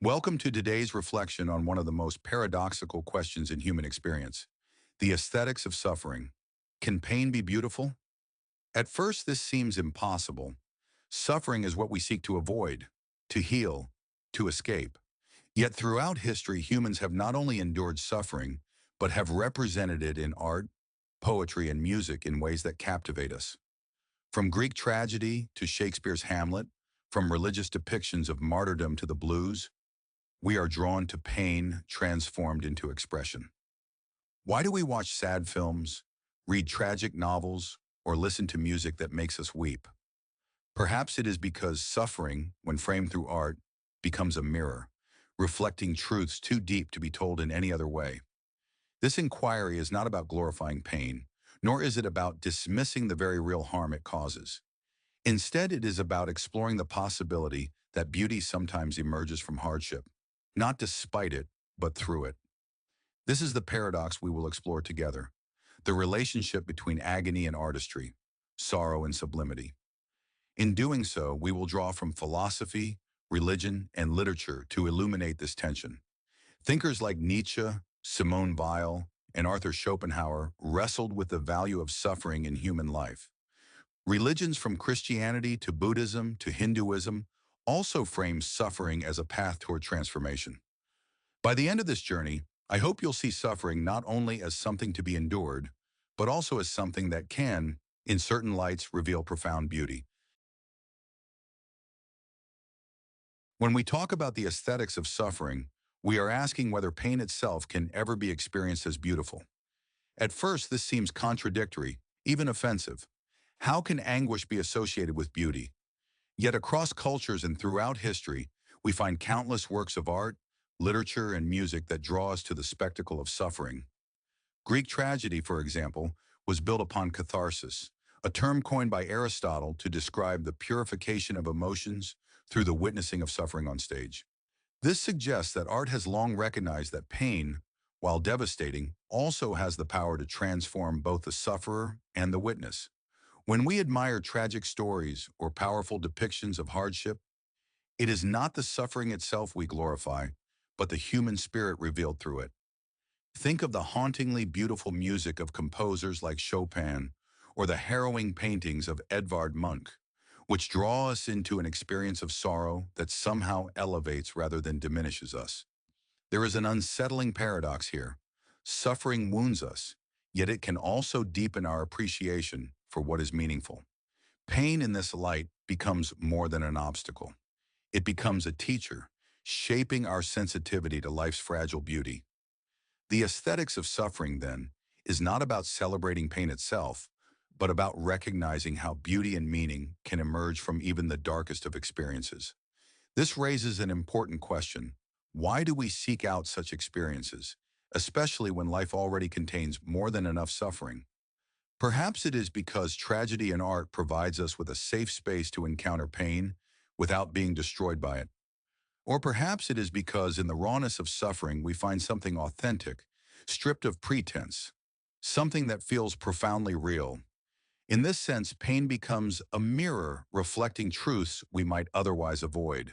Welcome to today's reflection on one of the most paradoxical questions in human experience, the aesthetics of suffering. Can pain be beautiful? At first, this seems impossible. Suffering is what we seek to avoid, to heal, to escape. Yet throughout history, humans have not only endured suffering, but have represented it in art, poetry, and music in ways that captivate us. From Greek tragedy to Shakespeare's Hamlet, from religious depictions of martyrdom to the blues, we are drawn to pain transformed into expression. Why do we watch sad films, read tragic novels, or listen to music that makes us weep? Perhaps it is because suffering, when framed through art, becomes a mirror, reflecting truths too deep to be told in any other way. This inquiry is not about glorifying pain, nor is it about dismissing the very real harm it causes. Instead, it is about exploring the possibility that beauty sometimes emerges from hardship, not despite it, but through it. This is the paradox we will explore together, the relationship between agony and artistry, sorrow and sublimity. In doing so, we will draw from philosophy, religion, and literature to illuminate this tension. Thinkers like Nietzsche, Simone Weil, and Arthur Schopenhauer wrestled with the value of suffering in human life. Religions from Christianity to Buddhism to Hinduism also frame suffering as a path toward transformation. By the end of this journey, I hope you'll see suffering not only as something to be endured, but also as something that can, in certain lights, reveal profound beauty. When we talk about the aesthetics of suffering, we are asking whether pain itself can ever be experienced as beautiful. At first, this seems contradictory, even offensive. How can anguish be associated with beauty? Yet across cultures and throughout history, we find countless works of art, literature, and music that draw us to the spectacle of suffering. Greek tragedy, for example, was built upon catharsis, a term coined by Aristotle to describe the purification of emotions through the witnessing of suffering on stage. This suggests that art has long recognized that pain, while devastating, also has the power to transform both the sufferer and the witness. When we admire tragic stories or powerful depictions of hardship, it is not the suffering itself we glorify, but the human spirit revealed through it. Think of the hauntingly beautiful music of composers like Chopin or the harrowing paintings of Edvard Munch, which draw us into an experience of sorrow that somehow elevates rather than diminishes us. There is an unsettling paradox here. Suffering wounds us, yet it can also deepen our appreciation for what is meaningful. Pain in this light becomes more than an obstacle. It becomes a teacher, shaping our sensitivity to life's fragile beauty. The aesthetics of suffering, then, is not about celebrating pain itself, but about recognizing how beauty and meaning can emerge from even the darkest of experiences. This raises an important question. Why do we seek out such experiences, especially when life already contains more than enough suffering? Perhaps it is because tragedy in art provides us with a safe space to encounter pain without being destroyed by it. Or perhaps it is because in the rawness of suffering we find something authentic, stripped of pretense, something that feels profoundly real. In this sense, pain becomes a mirror reflecting truths we might otherwise avoid.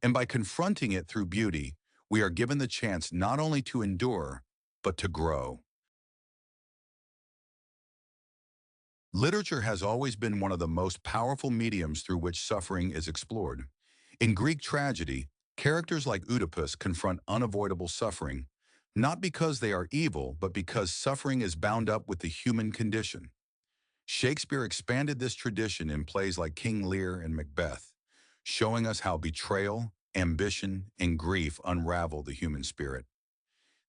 And by confronting it through beauty, we are given the chance not only to endure, but to grow. Literature has always been one of the most powerful mediums through which suffering is explored. In Greek tragedy, characters like Oedipus confront unavoidable suffering, not because they are evil, but because suffering is bound up with the human condition. Shakespeare expanded this tradition in plays like King Lear and Macbeth, showing us how betrayal, ambition, and grief unravel the human spirit.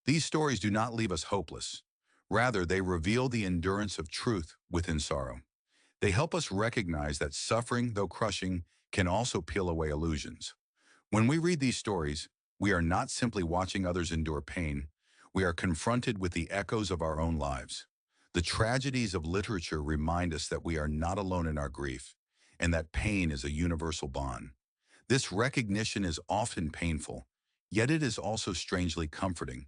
These stories do not leave us hopeless. Rather, they reveal the endurance of truth within sorrow. They help us recognize that suffering, though crushing, can also peel away illusions. When we read these stories, we are not simply watching others endure pain, we are confronted with the echoes of our own lives. The tragedies of literature remind us that we are not alone in our grief, and that pain is a universal bond. This recognition is often painful, yet it is also strangely comforting.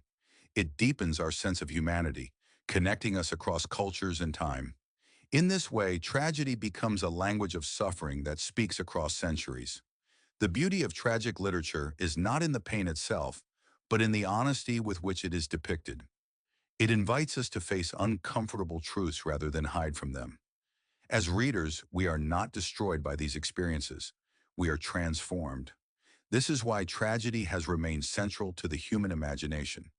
It deepens our sense of humanity, connecting us across cultures and time. In this way, tragedy becomes a language of suffering that speaks across centuries. The beauty of tragic literature is not in the pain itself, but in the honesty with which it is depicted. It invites us to face uncomfortable truths rather than hide from them. As readers, we are not destroyed by these experiences. We are transformed. This is why tragedy has remained central to the human imagination.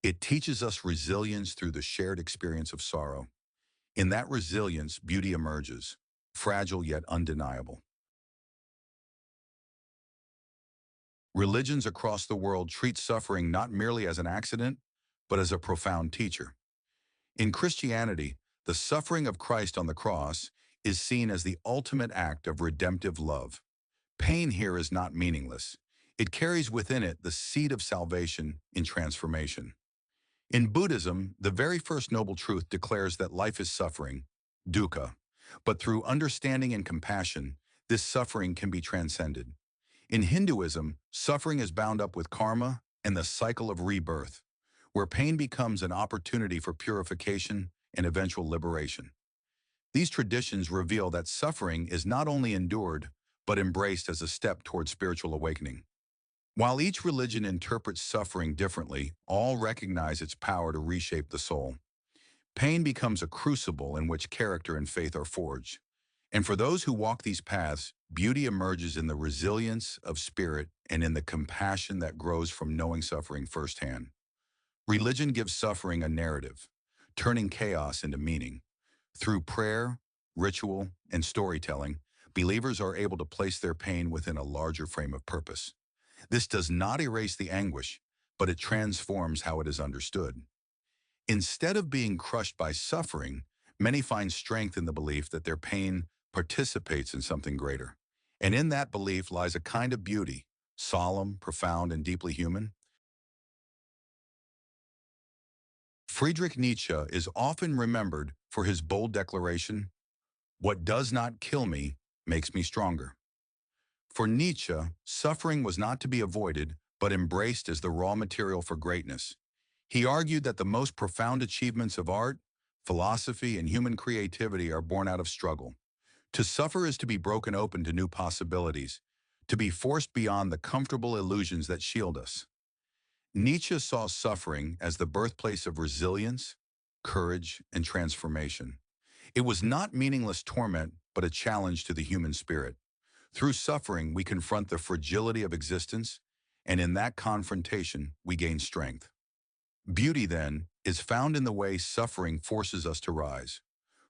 It teaches us resilience through the shared experience of sorrow. In that resilience, beauty emerges, fragile yet undeniable. Religions across the world treat suffering not merely as an accident, but as a profound teacher. In Christianity, the suffering of Christ on the cross is seen as the ultimate act of redemptive love. Pain here is not meaningless. It carries within it the seed of salvation in transformation. In Buddhism, the very first noble truth declares that life is suffering, dukkha, but through understanding and compassion, this suffering can be transcended. In Hinduism, suffering is bound up with karma and the cycle of rebirth, where pain becomes an opportunity for purification and eventual liberation. These traditions reveal that suffering is not only endured, but embraced as a step toward spiritual awakening. While each religion interprets suffering differently, all recognize its power to reshape the soul. Pain becomes a crucible in which character and faith are forged. And for those who walk these paths, beauty emerges in the resilience of spirit and in the compassion that grows from knowing suffering firsthand. Religion gives suffering a narrative, turning chaos into meaning. Through prayer, ritual, and storytelling, believers are able to place their pain within a larger frame of purpose. This does not erase the anguish, but it transforms how it is understood. Instead of being crushed by suffering, many find strength in the belief that their pain participates in something greater. And in that belief lies a kind of beauty, solemn, profound, and deeply human. Friedrich Nietzsche is often remembered for his bold declaration, "What does not kill me makes me stronger." For Nietzsche, suffering was not to be avoided, but embraced as the raw material for greatness. He argued that the most profound achievements of art, philosophy, and human creativity are born out of struggle. To suffer is to be broken open to new possibilities, to be forced beyond the comfortable illusions that shield us. Nietzsche saw suffering as the birthplace of resilience, courage, and transformation. It was not meaningless torment, but a challenge to the human spirit. Through suffering, we confront the fragility of existence, and in that confrontation, we gain strength. Beauty, then, is found in the way suffering forces us to rise.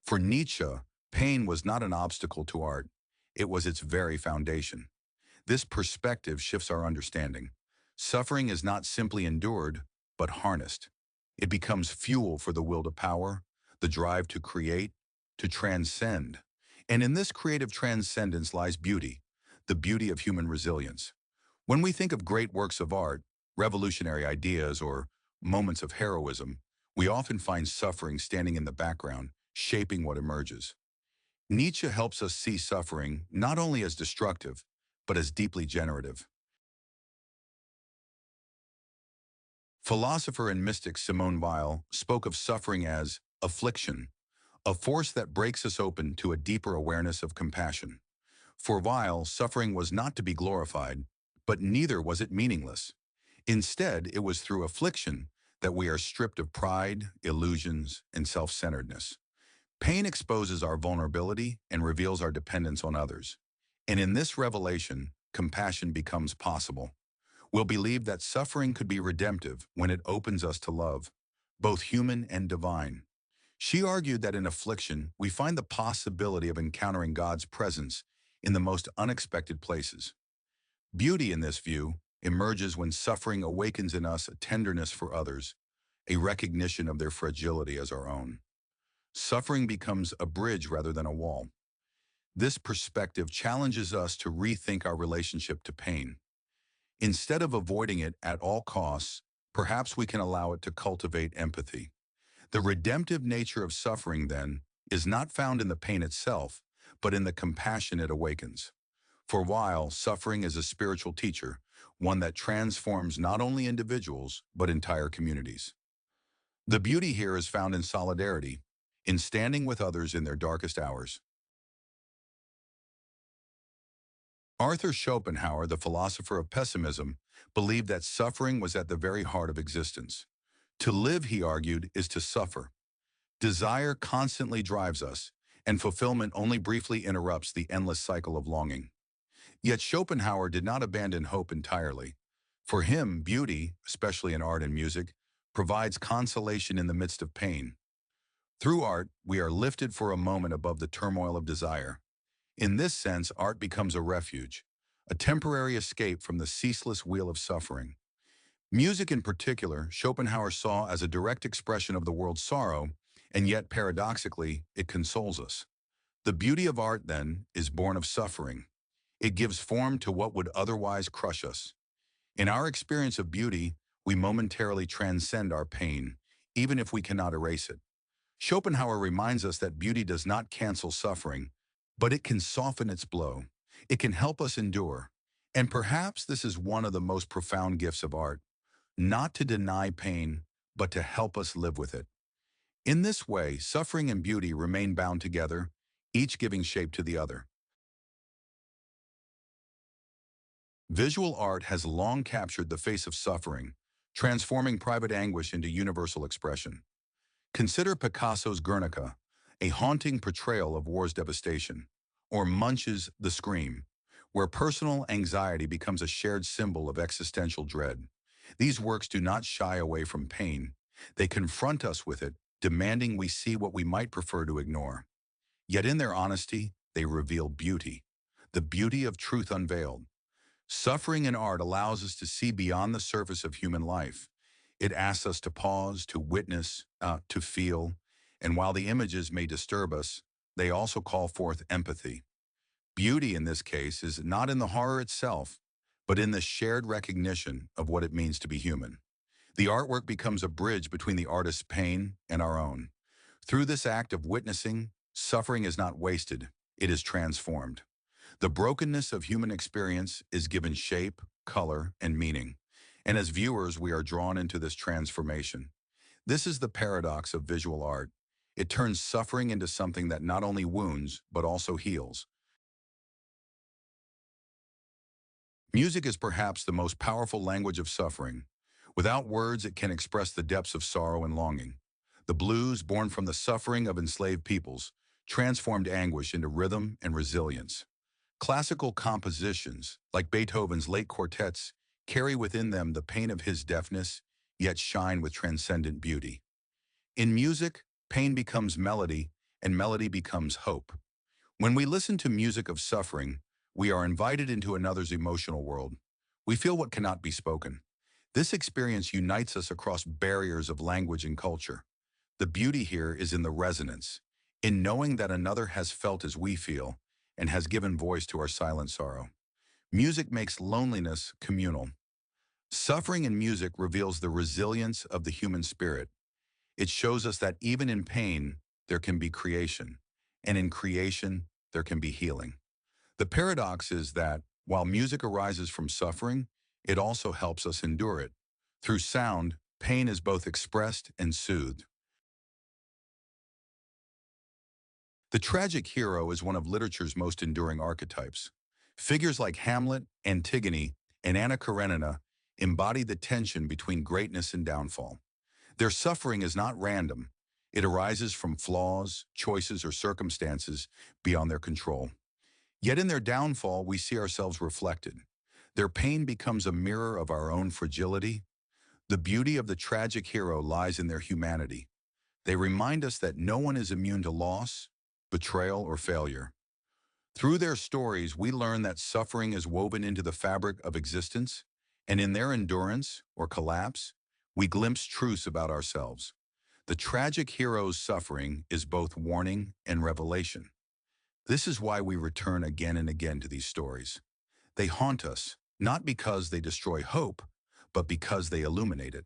For Nietzsche, pain was not an obstacle to art, it was its very foundation. This perspective shifts our understanding. Suffering is not simply endured, but harnessed. It becomes fuel for the will to power, the drive to create, to transcend. And in this creative transcendence lies beauty, the beauty of human resilience. When we think of great works of art, revolutionary ideas, or moments of heroism, we often find suffering standing in the background, shaping what emerges. Nietzsche helps us see suffering not only as destructive, but as deeply generative. Philosopher and mystic Simone Weil spoke of suffering as affliction, a force that breaks us open to a deeper awareness of compassion. For Weil, suffering was not to be glorified, but neither was it meaningless. Instead, it was through affliction that we are stripped of pride, illusions, and self-centeredness. Pain exposes our vulnerability and reveals our dependence on others. And in this revelation, compassion becomes possible. We'll believe that suffering could be redemptive when it opens us to love, both human and divine. She argued that in affliction, we find the possibility of encountering God's presence in the most unexpected places. Beauty in this view emerges when suffering awakens in us a tenderness for others, a recognition of their fragility as our own. Suffering becomes a bridge rather than a wall. This perspective challenges us to rethink our relationship to pain. Instead of avoiding it at all costs, perhaps we can allow it to cultivate empathy. The redemptive nature of suffering, then, is not found in the pain itself, but in the compassion it awakens. For while suffering is a spiritual teacher, one that transforms not only individuals, but entire communities. The beauty here is found in solidarity, in standing with others in their darkest hours. Arthur Schopenhauer, the philosopher of pessimism, believed that suffering was at the very heart of existence. To live, he argued, is to suffer. Desire constantly drives us, and fulfillment only briefly interrupts the endless cycle of longing. Yet Schopenhauer did not abandon hope entirely. For him, beauty, especially in art and music, provides consolation in the midst of pain. Through art, we are lifted for a moment above the turmoil of desire. In this sense, art becomes a refuge, a temporary escape from the ceaseless wheel of suffering. Music in particular, Schopenhauer saw as a direct expression of the world's sorrow, and yet paradoxically, it consoles us. The beauty of art, then, is born of suffering. It gives form to what would otherwise crush us. In our experience of beauty, we momentarily transcend our pain, even if we cannot erase it. Schopenhauer reminds us that beauty does not cancel suffering, but it can soften its blow. It can help us endure. And perhaps this is one of the most profound gifts of art, not to deny pain, but to help us live with it. In this way, suffering and beauty remain bound together, each giving shape to the other. Visual art has long captured the face of suffering, transforming private anguish into universal expression. Consider Picasso's Guernica, a haunting portrayal of war's devastation, or Munch's The Scream, where personal anxiety becomes a shared symbol of existential dread. These works do not shy away from pain. They confront us with it, demanding we see what we might prefer to ignore. Yet in their honesty, they reveal beauty, the beauty of truth unveiled. Suffering in art allows us to see beyond the surface of human life. It asks us to pause, to witness, to feel, and while the images may disturb us, they also call forth empathy. Beauty in this case is not in the horror itself, but in the shared recognition of what it means to be human. The artwork becomes a bridge between the artist's pain and our own. Through this act of witnessing, suffering is not wasted, it is transformed. The brokenness of human experience is given shape, color, and meaning. And as viewers, we are drawn into this transformation. This is the paradox of visual art. It turns suffering into something that not only wounds, but also heals. Music is perhaps the most powerful language of suffering. Without words, it can express the depths of sorrow and longing. The blues, born from the suffering of enslaved peoples, transformed anguish into rhythm and resilience. Classical compositions, like Beethoven's late quartets, carry within them the pain of his deafness, yet shine with transcendent beauty. In music, pain becomes melody, and melody becomes hope. When we listen to music of suffering, we are invited into another's emotional world. We feel what cannot be spoken. This experience unites us across barriers of language and culture. The beauty here is in the resonance, in knowing that another has felt as we feel and has given voice to our silent sorrow. Music makes loneliness communal. Suffering in music reveals the resilience of the human spirit. It shows us that even in pain, there can be creation, and in creation, there can be healing. The paradox is that, while music arises from suffering, it also helps us endure it. Through sound, pain is both expressed and soothed. The tragic hero is one of literature's most enduring archetypes. Figures like Hamlet, Antigone, and Anna Karenina embody the tension between greatness and downfall. Their suffering is not random. It arises from flaws, choices, or circumstances beyond their control. Yet in their downfall, we see ourselves reflected. Their pain becomes a mirror of our own fragility. The beauty of the tragic hero lies in their humanity. They remind us that no one is immune to loss, betrayal, or failure. Through their stories, we learn that suffering is woven into the fabric of existence, and in their endurance, or collapse, we glimpse truths about ourselves. The tragic hero's suffering is both warning and revelation. This is why we return again and again to these stories. They haunt us, not because they destroy hope, but because they illuminate it.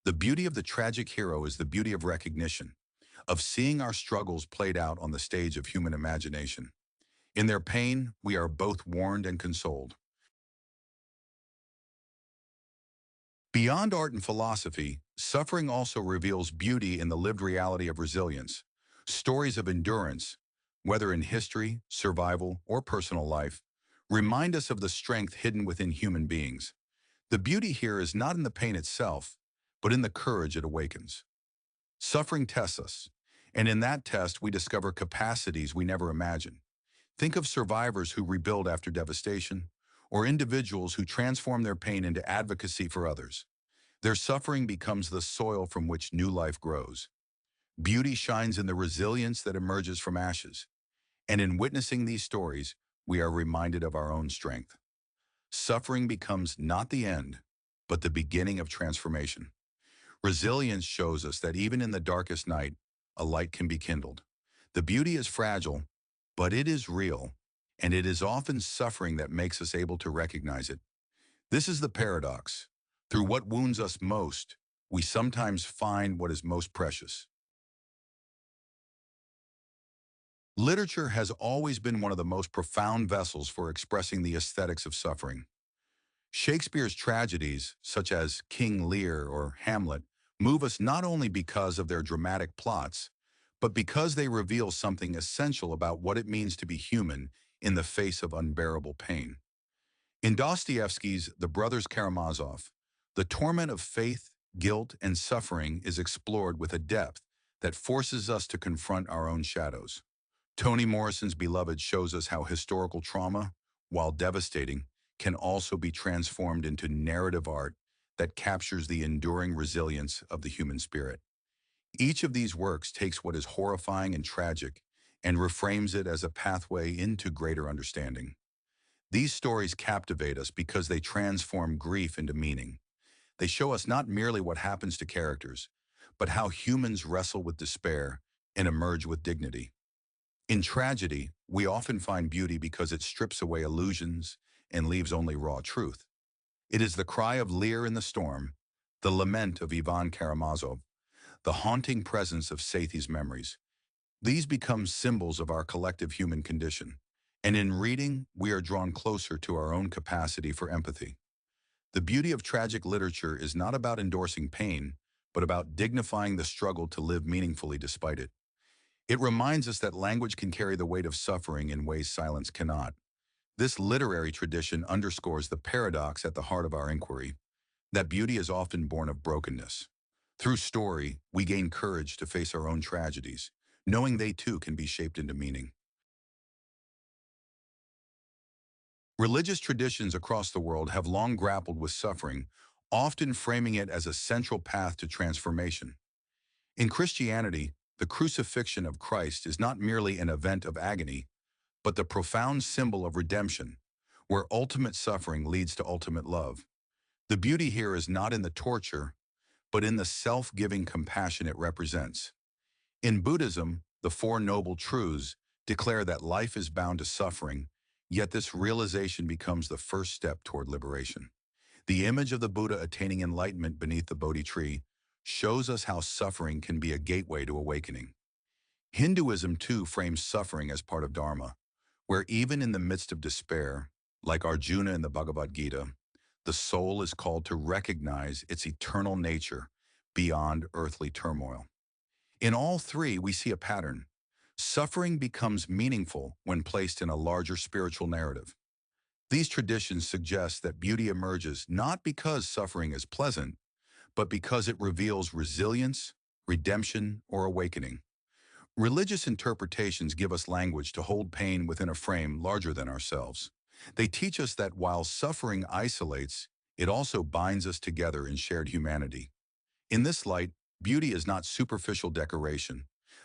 The beauty of the tragic hero is the beauty of recognition, of seeing our struggles played out on the stage of human imagination. In their pain, we are both warned and consoled. Beyond art and philosophy, suffering also reveals beauty in the lived reality of resilience. Stories of endurance, whether in history, survival, or personal life, remind us of the strength hidden within human beings. The beauty here is not in the pain itself, but in the courage it awakens. Suffering tests us, and in that test we discover capacities we never imagined. Think of survivors who rebuild after devastation, or individuals who transform their pain into advocacy for others. Their suffering becomes the soil from which new life grows. Beauty shines in the resilience that emerges from ashes, and in witnessing these stories, we are reminded of our own strength. Suffering becomes not the end, but the beginning of transformation. Resilience shows us that even in the darkest night, a light can be kindled. The beauty is fragile, but it is real, and it is often suffering that makes us able to recognize it. This is the paradox. Through what wounds us most, we sometimes find what is most precious. Literature has always been one of the most profound vessels for expressing the aesthetics of suffering. Shakespeare's tragedies, such as King Lear or Hamlet, move us not only because of their dramatic plots, but because they reveal something essential about what it means to be human in the face of unbearable pain. In Dostoevsky's The Brothers Karamazov, the torment of faith, guilt, and suffering is explored with a depth that forces us to confront our own shadows. Toni Morrison's Beloved shows us how historical trauma, while devastating, can also be transformed into narrative art that captures the enduring resilience of the human spirit. Each of these works takes what is horrifying and tragic and reframes it as a pathway into greater understanding. These stories captivate us because they transform grief into meaning. They show us not merely what happens to characters, but how humans wrestle with despair and emerge with dignity. In tragedy, we often find beauty because it strips away illusions and leaves only raw truth. It is the cry of Lear in the storm, the lament of Ivan Karamazov, the haunting presence of Sathi's memories. These become symbols of our collective human condition, and in reading, we are drawn closer to our own capacity for empathy. The beauty of tragic literature is not about endorsing pain, but about dignifying the struggle to live meaningfully despite it. It reminds us that language can carry the weight of suffering in ways silence cannot. This literary tradition underscores the paradox at the heart of our inquiry, that beauty is often born of brokenness. Through story, we gain courage to face our own tragedies, knowing they too can be shaped into meaning. Religious traditions across the world have long grappled with suffering, often framing it as a central path to transformation. In Christianity, the crucifixion of Christ is not merely an event of agony, but the profound symbol of redemption, where ultimate suffering leads to ultimate love. The beauty here is not in the torture, but in the self-giving compassion it represents. In Buddhism, the Four Noble Truths declare that life is bound to suffering, yet this realization becomes the first step toward liberation. The image of the Buddha attaining enlightenment beneath the Bodhi tree shows us how suffering can be a gateway to awakening. Hinduism too frames suffering as part of Dharma, where even in the midst of despair, like Arjuna in the Bhagavad Gita, the soul is called to recognize its eternal nature beyond earthly turmoil. In all three, we see a pattern. Suffering becomes meaningful when placed in a larger spiritual narrative. These traditions suggest that beauty emerges not because suffering is pleasant, but because it reveals resilience, redemption, or awakening. Religious interpretations give us language to hold pain within a frame larger than ourselves. They teach us that while suffering isolates, it also binds us together in shared humanity. In this light, beauty is not superficial decoration,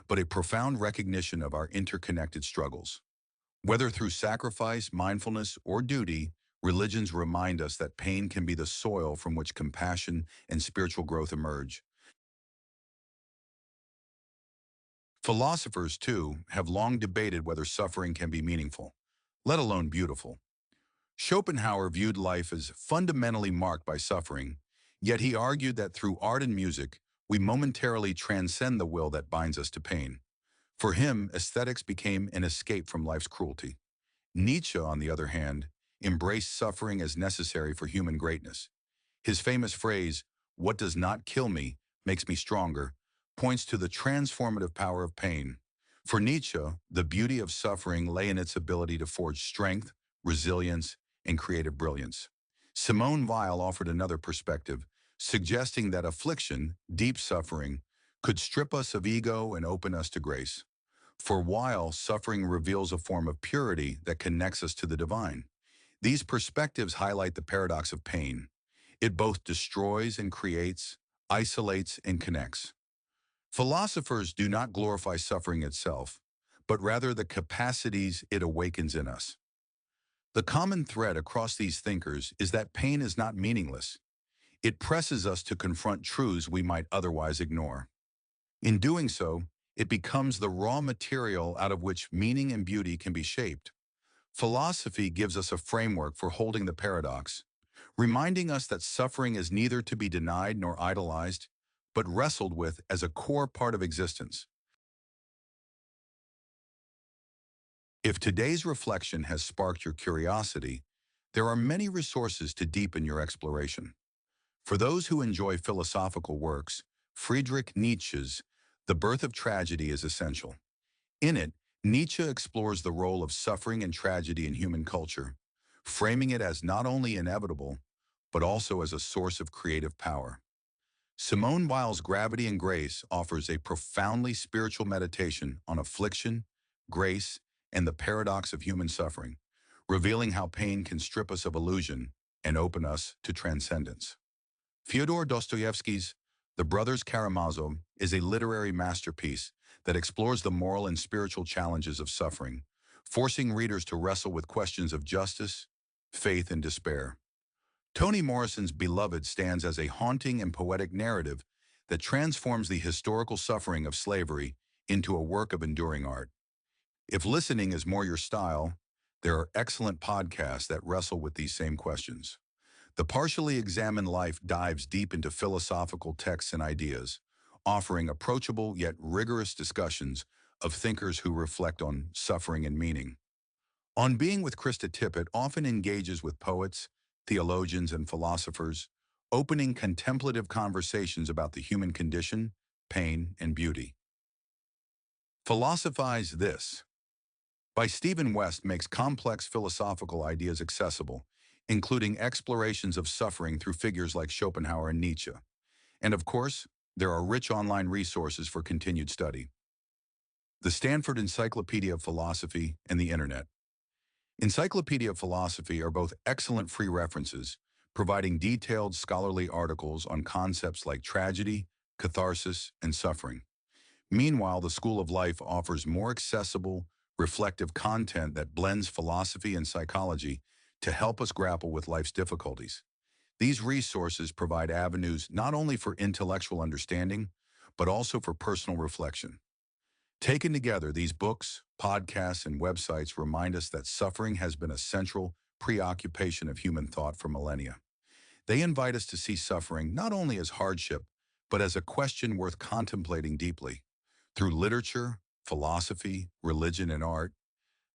but a profound recognition of our interconnected struggles. Whether through sacrifice, mindfulness, or duty, religions remind us that pain can be the soil from which compassion and spiritual growth emerge. Philosophers, too, have long debated whether suffering can be meaningful, let alone beautiful. Schopenhauer viewed life as fundamentally marked by suffering, yet he argued that through art and music, we momentarily transcend the will that binds us to pain. For him, aesthetics became an escape from life's cruelty. Nietzsche, on the other hand, embraced suffering as necessary for human greatness. His famous phrase, "What does not kill me makes me stronger," points to the transformative power of pain. For Nietzsche, the beauty of suffering lay in its ability to forge strength, resilience, and creative brilliance. Simone Weil offered another perspective, suggesting that affliction, deep suffering, could strip us of ego and open us to grace. For Weil, suffering reveals a form of purity that connects us to the divine. These perspectives highlight the paradox of pain. It both destroys and creates, isolates and connects. Philosophers do not glorify suffering itself, but rather the capacities it awakens in us. The common thread across these thinkers is that pain is not meaningless. It presses us to confront truths we might otherwise ignore. In doing so, it becomes the raw material out of which meaning and beauty can be shaped. Philosophy gives us a framework for holding the paradox, reminding us that suffering is neither to be denied nor idolized, but wrestled with as a core part of existence. If today's reflection has sparked your curiosity, there are many resources to deepen your exploration. For those who enjoy philosophical works, Friedrich Nietzsche's The Birth of Tragedy is essential. In it, Nietzsche explores the role of suffering and tragedy in human culture, framing it as not only inevitable, but also as a source of creative power. Simone Weil's Gravity and Grace offers a profoundly spiritual meditation on affliction, grace, and the paradox of human suffering, revealing how pain can strip us of illusion and open us to transcendence. Fyodor Dostoevsky's The Brothers Karamazov is a literary masterpiece that explores the moral and spiritual challenges of suffering, forcing readers to wrestle with questions of justice, faith, and despair. Toni Morrison's Beloved stands as a haunting and poetic narrative that transforms the historical suffering of slavery into a work of enduring art. If listening is more your style, there are excellent podcasts that wrestle with these same questions. The Partially Examined Life dives deep into philosophical texts and ideas, offering approachable yet rigorous discussions of thinkers who reflect on suffering and meaning. On Being with Krista Tippett often engages with poets, theologians, and philosophers, opening contemplative conversations about the human condition, pain, and beauty. Philosophize This by Stephen West makes complex philosophical ideas accessible, including explorations of suffering through figures like Schopenhauer and Nietzsche. And of course, there are rich online resources for continued study. The Stanford Encyclopedia of Philosophy and the Internet. Encyclopedia of Philosophy are both excellent free references, providing detailed scholarly articles on concepts like tragedy, catharsis, and suffering. Meanwhile, the School of Life offers more accessible, reflective content that blends philosophy and psychology to help us grapple with life's difficulties. These resources provide avenues not only for intellectual understanding, but also for personal reflection. Taken together, these books, podcasts, and websites remind us that suffering has been a central preoccupation of human thought for millennia. They invite us to see suffering not only as hardship, but as a question worth contemplating deeply. Through literature, philosophy, religion, and art,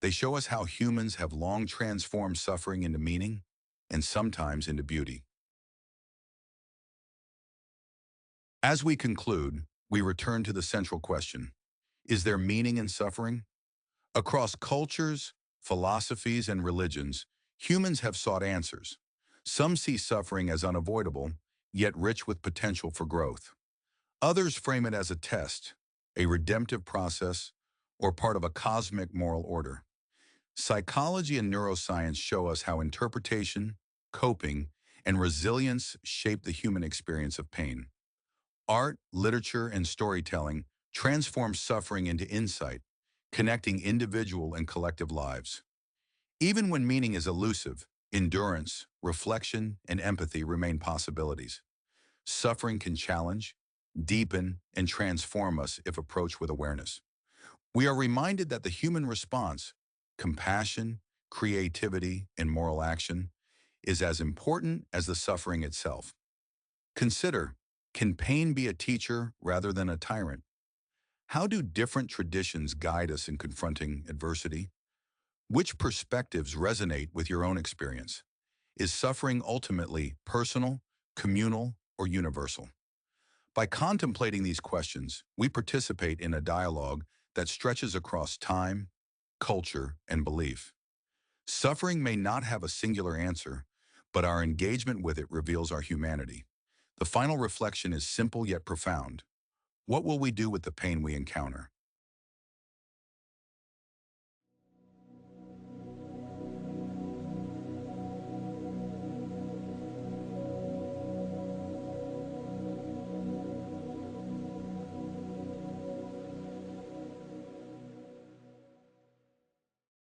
they show us how humans have long transformed suffering into meaning and sometimes into beauty. As we conclude, we return to the central question: is there meaning in suffering? Across cultures, philosophies, and religions, humans have sought answers. Some see suffering as unavoidable, yet rich with potential for growth. Others frame it as a test, a redemptive process, or part of a cosmic moral order. Psychology and neuroscience show us how interpretation, coping, and resilience shape the human experience of pain. Art, literature, and storytelling transform suffering into insight, connecting individual and collective lives. Even when meaning is elusive, endurance, reflection, and empathy remain possibilities. Suffering can challenge, deepen, and transform us if approached with awareness. We are reminded that the human response, compassion, creativity, and moral action, is as important as the suffering itself. Consider, can pain be a teacher rather than a tyrant? How do different traditions guide us in confronting adversity? Which perspectives resonate with your own experience? Is suffering ultimately personal, communal, or universal? By contemplating these questions, we participate in a dialogue that stretches across time, culture, and belief. Suffering may not have a singular answer, but our engagement with it reveals our humanity. The final reflection is simple yet profound. What will we do with the pain we encounter?